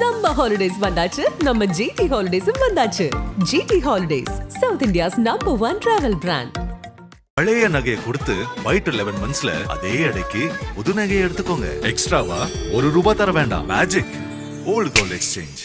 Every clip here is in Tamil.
Summer holidays வந்தாச்சு, நம்ம GT Holidays வந்தாச்சு. GT Holidays, South India's #1 travel brand. பழைய நகையை கொடுத்து பை டு 11 monthsல அதே அடைக்கு புது நகையை எடுத்துக்கோங்க. எக்ஸ்ட்ராவா ₹1 தர வேண்டாம். Magic old gold exchange.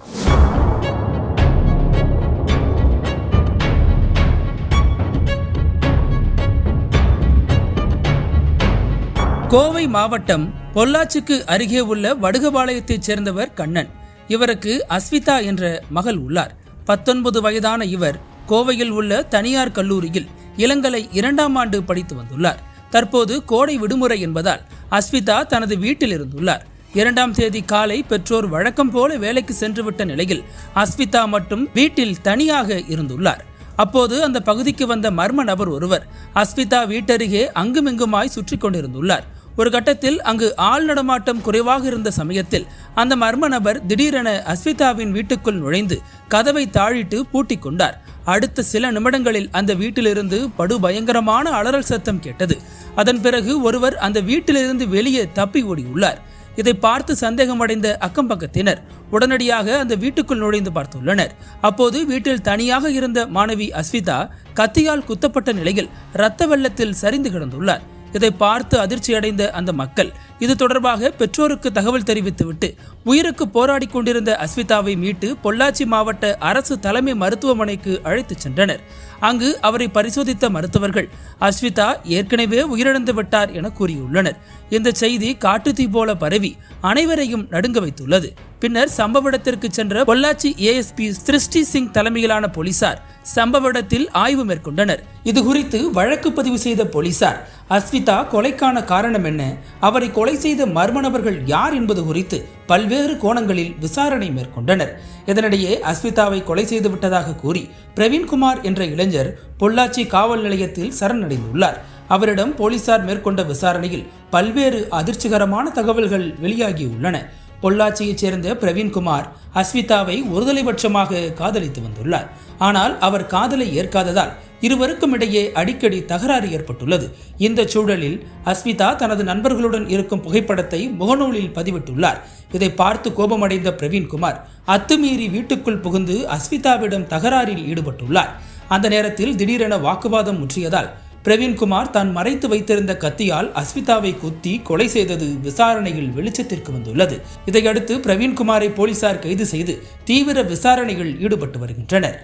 Kovai மாவட்டம் பொள்ளாச்சிக்கு அருகே உள்ள வடுகபாளையத்தைச் சேர்ந்தவர் கண்ணன். இவருக்கு அஸ்விதா என்ற மகள் உள்ளார். 19 வயதான இவர் கோவையில் உள்ள தனியார் கல்லூரியில் இளங்கலை 2ஆம் ஆண்டு படித்து வந்துள்ளார். தற்போது கோடை விடுமுறை என்பதால் அஸ்விதா தனது வீட்டில் இருந்துள்ளார். 2ஆம் தேதி காலை பெற்றோர் வழக்கம் போல வேலைக்கு சென்றுவிட்ட நிலையில் அஸ்விதா மட்டும் வீட்டில் தனியாக இருந்துள்ளார். அப்போது அந்த பகுதிக்கு வந்த மர்ம நபர் ஒருவர் அஸ்விதா வீட்டருகே அங்குமிங்குமாய் சுற்றி கொண்டிருந்துள்ளார். ஒரு கட்டத்தில் அங்கு ஆள் நடமாட்டம் குறைவாக இருந்த சமயத்தில் அந்த மர்ம நபர் திடீரென அஸ்விதாவின் வீட்டுக்குள் நுழைந்து கதவை தாழிட்டு பூட்டிக் கொண்டார். அடுத்த சில நிமிடங்களில் அந்த வீட்டிலிருந்து படுபயங்கரமான அலறல் சத்தம் கேட்டது. அதன் பிறகு ஒருவர் அந்த வீட்டிலிருந்து வெளியே தப்பி ஓடியுள்ளார். இதை பார்த்து சந்தேகமடைந்த அக்கம் பக்கத்தினர் உடனடியாக அந்த வீட்டுக்குள் நுழைந்து பார்த்துள்ளனர். அப்போது வீட்டில் தனியாக இருந்த மாணவி அஸ்விதா கத்தியால் குத்தப்பட்ட நிலையில் இரத்த வெள்ளத்தில் சரிந்து கிடந்துள்ளார். இதை பார்த்து அதிர்ச்சி அடைந்த அந்த மக்கள் இது தொடர்பாக பெற்றோருக்கு தகவல் தெரிவித்துவிட்டு உயிருக்கு போராடி கொண்டிருந்த அஸ்விதாவை மீட்டு பொள்ளாச்சி மாவட்ட அரசு தலைமை மருத்துவமனைக்கு அழைத்துச் சென்றனர். அங்கு அவரை பரிசோதித்த மருத்துவர்கள் அஸ்விதா ஏற்கனவே உயிரிழந்து விட்டார் என கூறியுள்ளனர். இந்த செய்தி காட்டுத்தீ போல பரவி அனைவரையும் நடுங்க வைத்துள்ளது. பின்னர் சம்பவ இடத்திற்கு சென்ற பொள்ளாச்சி ASP சிருஷ்டி சிங் தலைமையிலான போலீசார் சம்பவ இடத்தில் ஆய்வு மேற்கொண்டனர். இது குறித்து வழக்கு பதிவு செய்த போலீசார் அஸ்விதா கொலைக்கான காரணம் என்ன, அவரை கொலை செய்த மர்ம நபர்கள் யார் என்பது குறித்து பல்வேறு கோணங்களில் விசாரணை மேற்கொண்டனர். இதனிடையே அஸ்விதாவை கொலை செய்து விட்டதாக கூறி பிரவீன்குமார் என்ற இளைஞர் பொள்ளாச்சி காவல் நிலையத்தில் சரணடைந்துள்ளார். அவரிடம் போலீசார் மேற்கொண்ட விசாரணையில் பல்வேறு அதிர்ச்சிகரமான தகவல்கள் வெளியாகியுள்ளன. பொள்ளாச்சியைச் சேர்ந்த பிரவீன்குமார் அஸ்விதாவை ஒருதலைபட்சமாக காதலித்து வந்துள்ளார். ஆனால் அவர் காதலை ஏற்காததால் இருவருக்கும் இடையே அடிக்கடி தகராறு ஏற்பட்டுள்ளது. இந்த சூழலில் அஸ்விதா தனது நண்பர்களுடன் இருக்கும் புகைப்படத்தை முகநூலில் பதிவிட்டுள்ளார். இதை பார்த்து கோபமடைந்த பிரவீன்குமார் அத்துமீறி வீட்டுக்குள் புகுந்து அஸ்விதாவிடம் தகராறில் ஈடுபட்டுள்ளார். அந்த நேரத்தில் திடீரென வாக்குவாதம் முற்றியதால் பிரவீன்குமார் தான் மறைத்து வைத்திருந்த கத்தியால் அஸ்விதாவை குத்தி கொலை செய்தது விசாரணையில் வெளிச்சத்திற்கு வந்துள்ளது. இதையடுத்து பிரவீன்குமாரை போலீசார் கைது செய்து தீவிர விசாரணையில் ஈடுபட்டு வருகின்றனர்.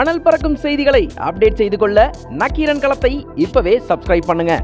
அனல் பறக்கும் செய்திகளை அப்டேட் செய்து கொள்ள நக்கீரன் களத்தை இப்பவே சப்ஸ்கிரைப் பண்ணுங்க.